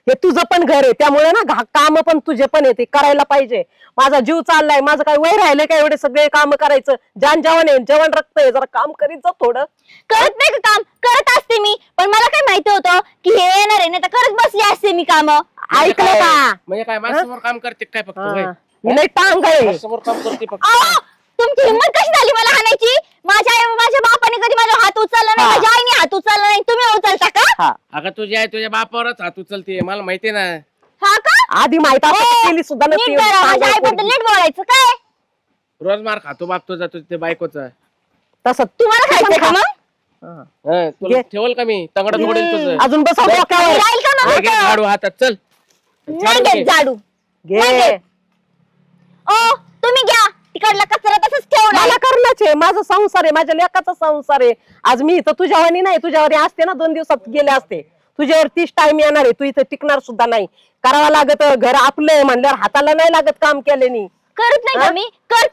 हे तुझं पण घर आहे, त्यामुळे ना काम पण तुझे पण आहे, ते करायला पाहिजे. माझा जीव चाललाय, माझं काय वय राहिलंय का एवढे सगळे काम करायचं? जान जेवण आहे, जेवण रक्त आहे, जरा काम करीत जा थोडं. करत नाही का काम? करत असते मी, पण मला काय माहिती होतं की हे येणार आहे, नाही तर करत बसली असते मी काम. ऐकलं का? म्हणजे काय माझ्यासमोर काम करते काय फक्त होय? मी लय टांग आहे. माझ्यासमोर काम करते फक्त. तुमची हिंमत कशी झाली मला हाणायची? माझ्या बापाने कधी माझा हात उचलला नाही, माझ्या आईने हात उचलला नाही, तुम्ही उचलता का? अगं तुझी आई तुझ्या बापावरच हात उचलते मला माहिती ना. हा का? आधी माहित केली सुद्धा नसती. नीट जरा माझ्या आईबद्दल नीट बोलायचं काय? रोज मार खातो बाप तुझा ते बायकोचा. तसं तुम्हाला खायचंय का मग? तुला घे. ठेवल का मी तंगड मोडेल तुझं. अजून बसव डोक्यावर. राहील का मग? घे झाडू हातात चल. नाही घेत झाडू. घे. ओ तुम्ही घ्या, तिकडला कचरा तसंच ठेवला. मला करणंच आहे, माझा संसार आहे, माझ्या लेकाचा संसार आहे. आज मी इथं तुझ्यावानी नाही, तुझ्यावरी असते ना 2 दिवसात गेले असते. तुझ्यावर 30 टाइम येणार आहे, तू इथं टिकणार सुद्धा नाही. करावं लागत, घर आपलं म्हणल्यावर हाताला नाही लागत काम केल्याने. करत नाही का मी? करते